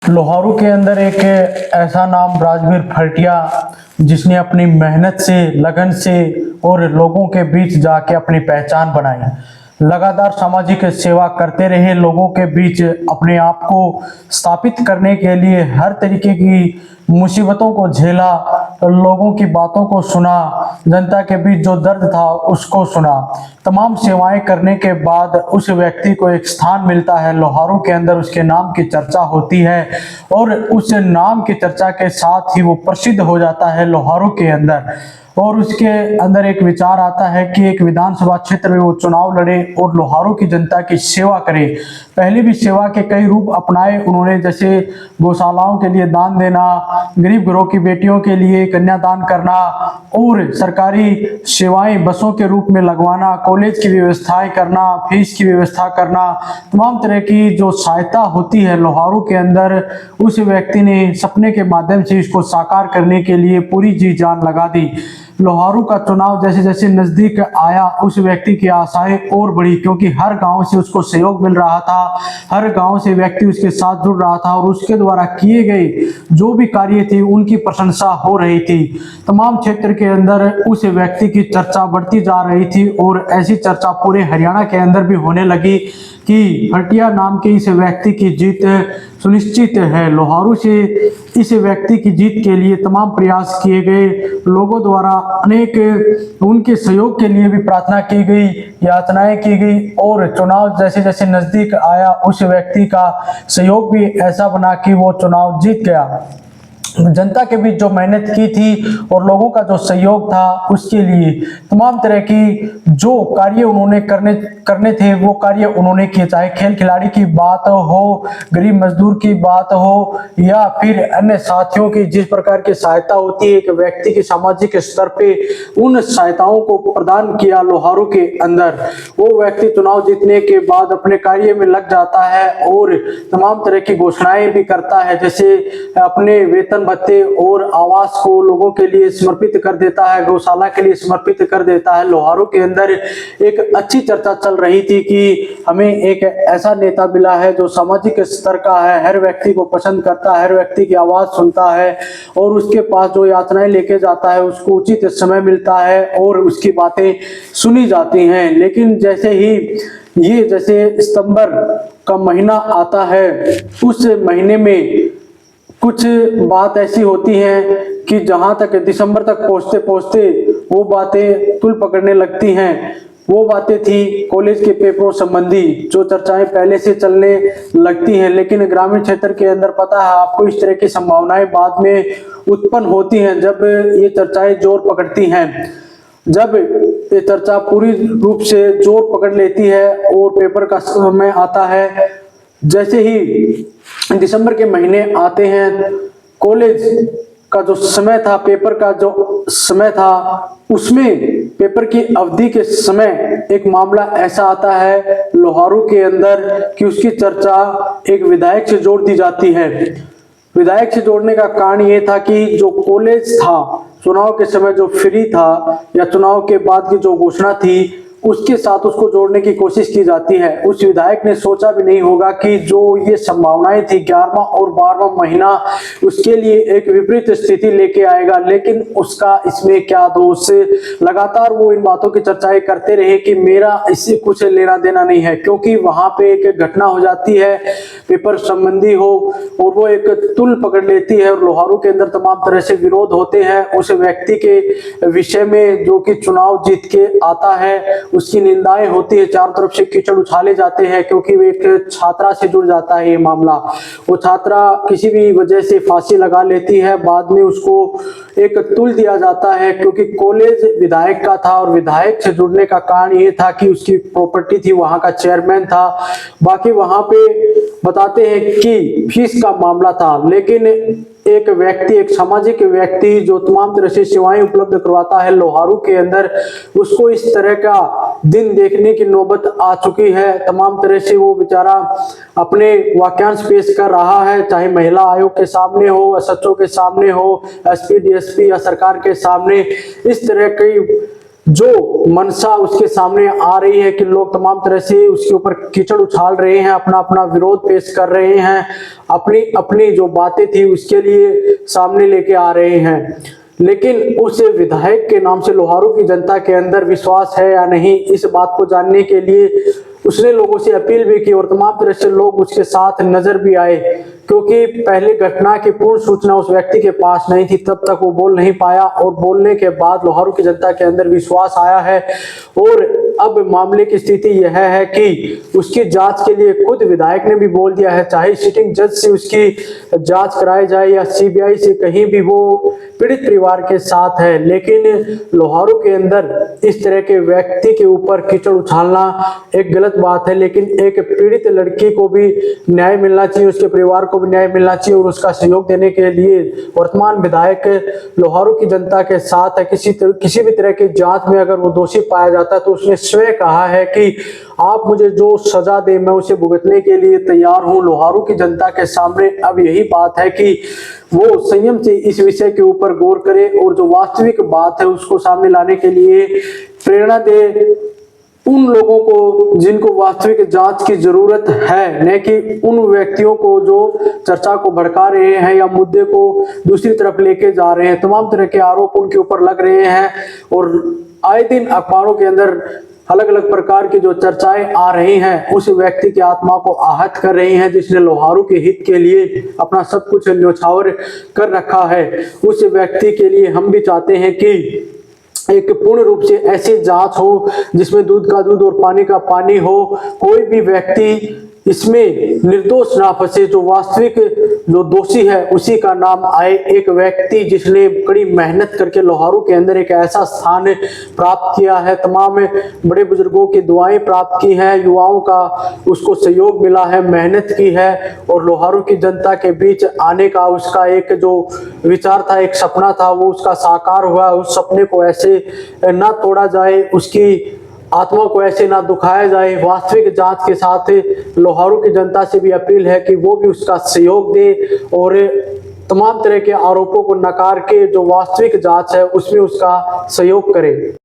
लोहारू के अंदर एक ऐसा नाम राजवीर फरटिया, जिसने अपनी मेहनत से, लगन से और लोगों के बीच जाके अपनी पहचान बनाई। लगातार सामाजिक सेवा करते रहे, लोगों के बीच अपने आप को स्थापित करने के लिए हर तरीके की मुसीबतों को झेला, लोगों की बातों को सुना, जनता के बीच जो दर्द था उसको सुना। तमाम सेवाएं करने के बाद उस व्यक्ति को एक स्थान मिलता है लोहारू के अंदर, उसके नाम की चर्चा होती है और उस नाम की चर्चा के साथ ही वो प्रसिद्ध हो जाता है लोहारू के अंदर। और उसके अंदर एक विचार आता है कि एक विधानसभा क्षेत्र में वो चुनाव लड़े और लोहारू की जनता की सेवा करे। पहले भी सेवा के कई रूप अपनाए उन्होंने, जैसे गौशालाओं के लिए दान देना, गरीब घरों की बेटियों के लिए कन्यादान करना और सरकारी सेवाएं बसों के रूप में लगवाना, कॉलेज की व्यवस्थाएं करना, फीस की व्यवस्था करना, तमाम तरह की जो सहायता होती है लोहारू के अंदर, उस व्यक्ति ने सपने के माध्यम से इसको साकार करने के लिए पूरी जी जान लगा दी। लोहारू का चुनाव जैसे जैसे नजदीक आया, उस व्यक्ति की आशाएं और बढ़ी, क्योंकि हर गांव से उसको सहयोग मिल रहा था, हर गांव से व्यक्ति उसके साथ जुड़ रहा था और उसके द्वारा किए गए जो भी कार्य थे उनकी प्रशंसा हो रही थी। तमाम क्षेत्र के अंदर उस व्यक्ति की चर्चा बढ़ती जा रही थी और ऐसी चर्चा पूरे हरियाणा के अंदर भी होने लगी कि फरटिया नाम के इस व्यक्ति की जीत सुनिश्चित है। लोहारू से इस व्यक्ति की जीत के लिए तमाम प्रयास किए गए, लोगों द्वारा अनेक उनके सहयोग के लिए भी प्रार्थना की गई, याचनाएं की गई और चुनाव जैसे जैसे नजदीक आया उस व्यक्ति का सहयोग भी ऐसा बना कि वो चुनाव जीत गया। जनता के बीच जो मेहनत की थी और लोगों का जो सहयोग था, उसके लिए तमाम तरह की जो कार्य उन्होंने करने थे वो कार्य उन्होंने किए, चाहे खेल खिलाड़ी की बात हो, गरीब मजदूर की बात हो या फिर अन्य साथियों की। जिस प्रकार की सहायता होती है एक व्यक्ति की सामाजिक स्तर पे, उन सहायताओं को प्रदान किया लोहारू के अंदर। वो व्यक्ति चुनाव जीतने के बाद अपने कार्य में लग जाता है और तमाम तरह की घोषणाएं भी करता है, जैसे अपने वेतन भत्ते और आवास को लोगों के लिए समर्पित कर देता है, गौशाला के लिए समर्पित कर देता है। लोहारू के अंदर एक अच्छी चर्चा चल रही थी कि हमें एक ऐसा नेता मिला है जो सामाजिक स्तर का है, हर व्यक्ति को पसंद करता है, हर व्यक्ति की आवाज सुनता है और उसके पास जो याचनाएं लेके जाता है उसको उचित समय मिलता है और उसकी बातें सुनी जाती हैं। लेकिन जैसे ही जैसे सितंबर का महीना आता है, उस महीने में कुछ बात ऐसी होती है कि जहां तक दिसंबर तक पहुंचते पहुंचते वो बातें तुल पकड़ने लगती हैं। वो बातें थी कॉलेज के पेपरों संबंधी, जो चर्चाएं पहले से चलने लगती हैं, लेकिन ग्रामीण क्षेत्र के अंदर पता है आपको इस तरह की संभावनाएं बाद में उत्पन्न होती हैं जब ये चर्चाएं जोर पकड़ती हैं। जब ये चर्चा पूरी रूप से जोर पकड़ लेती है और पेपर का समय आता है, जैसे ही दिसंबर के महीने आते हैं, कॉलेज का जो समय था, पेपर का जो समय था, उसमें पेपर की अवधि के समय एक मामला ऐसा आता है लोहारू के अंदर कि उसकी चर्चा एक विधायक से जोड़ दी जाती है। विधायक से जोड़ने का कारण ये था कि जो कॉलेज था, चुनाव के समय जो फ्री था या चुनाव के बाद की जो घोषणा थी, उसके साथ उसको जोड़ने की कोशिश की जाती है। उस विधायक ने सोचा भी नहीं होगा कि जो ये संभावनाएं थी 11वां और 12वां महीना उसके लिए एक विपरीत स्थिति लेके आएगा, लेकिन उसका इसमें क्या दोष। लगातार वो इन बातों की चर्चाएं करते रहे कि मेरा इससे कुछ लेना देना नहीं है, क्योंकि वहां पे एक घटना हो जाती है पेपर संबंधी हो और वो एक तुल पकड़ लेती है और लोहारू के अंदर तमाम तरह से विरोध होते हैं उस व्यक्ति के विषय में जो कि चुनाव जीत के आता है। उसकी निंदाएं होती है, चारों तरफ से कीचड़ उछाले जाते हैं, क्योंकि वो एक छात्रा से जुड़ जाता है ये मामला। वो छात्रा किसी भी वजह से फांसी लगा लेती है, बाद में उसको एक तुल दिया जाता है, क्योंकि कॉलेज विधायक का था और विधायक से जुड़ने का कारण ये था कि उसकी प्रॉपर्टी थी, वहां का चेयरमैन था। बाकी वहां पे बताते हैं कि फीस का मामला था, लेकिन एक व्यक्ति, एक सामाजिक व्यक्ति जो तमाम तरह से सेवाएं उपलब्ध करवाता है लोहारू के अंदर, उसको इस तरह का दिन देखने की नौबत आ चुकी है। तमाम तरह से वो बेचारा अपने वाक्यांश पेश कर रहा है, चाहे महिला आयोग के सामने हो, एसएचओ के सामने हो, एसपी डीएसपी या सरकार के सामने। इस तरह की जो मनसा उसके सामने आ रही है कि लोग तमाम तरह से उसके ऊपर कीचड़ उछाल रहे हैं, अपना अपना विरोध पेश कर रहे हैं, अपनी अपनी जो बातें थी उसके लिए सामने लेके आ रहे हैं। लेकिन उस विधायक के नाम से लोहारू की जनता के अंदर विश्वास है या नहीं, इस बात को जानने के लिए उसने लोगों से अपील भी की और तमाम तरह से लोग उसके साथ नजर भी आए, क्योंकि पहले घटना की पूर्ण सूचना उस व्यक्ति के पास नहीं थी, तब तक वो बोल नहीं पाया और बोलने के बाद लोहारू की जनता के अंदर विश्वास आया है। और अब मामले की स्थिति यह है कि उसकी जांच के लिए खुद विधायक ने भी बोल दिया है, चाहे सिटिंग जज से उसकी जांच कराई जाए या सीबीआई से, कहीं भी वो पीड़ित परिवार के साथ है। लेकिन लोहारू के अंदर इस तरह के व्यक्ति के ऊपर कीचड़ उछालना एक गलत बात है, लेकिन एक पीड़ित लड़की को भी न्याय मिलना चाहिए, उसके परिवार को भी न्याय मिलना चाहिए और उसका सहयोग देने के लिए वर्तमान विधायक लोहारू की जनता के साथ है। किसी भी तरह की जांच में अगर वो दोषी पाया जाता है तो उसने स्वयं कहा है कि आप मुझे जो सजा दे मैं उसे भुगतने के लिए तैयार हूं। लोहारू की जनता के सामने अब यही बात है कि वो संयम से इस विषय के ऊपर गौर करे और जो वास्तविक बात है उसको सामने लाने के लिए प्रेरणा दे उन लोगों को जिनको वास्तविक जांच की जरूरत है, न कि उन व्यक्तियों को जो चर्चा को भड़का रहे हैं या मुद्दे को दूसरी तरफ लेके जा रहे हैं। तमाम तरह के आरोप उनके ऊपर लग रहे हैं और आए दिन अखबारों के अंदर अलग अलग प्रकार की जो चर्चाएं आ रही हैं उस व्यक्ति की आत्मा को आहत कर रही हैं, जिसने लोहारू के हित के लिए अपना सब कुछ न्योछावर कर रखा है। उस व्यक्ति के लिए हम भी चाहते हैं कि एक पूर्ण रूप से ऐसी जांच हो जिसमें दूध का दूध और पानी का पानी हो, कोई भी व्यक्ति इसमें निर्दोष ना फंसे, जो वास्तविक जो दोषी है उसी का नाम आए। एक व्यक्ति जिसने कड़ी मेहनत करके लोहारू के अंदर एक ऐसा स्थान प्राप्त किया है, तमाम बड़े बुजुर्गों की दुआएं प्राप्त की हैं, युवाओं का उसको सहयोग मिला है, मेहनत की है और लोहारू की जनता के बीच आने का उसका एक जो विचार था, एक सपना था, वो उसका साकार हुआ। उस सपने को ऐसे ना तोड़ा जाए, उसकी आत्मा को ऐसे ना दुखाया जाए। वास्तविक जांच के साथ लोहारू की जनता से भी अपील है कि वो भी उसका सहयोग दे और तमाम तरह के आरोपों को नकार के जो वास्तविक जांच है उसमें उसका सहयोग करे।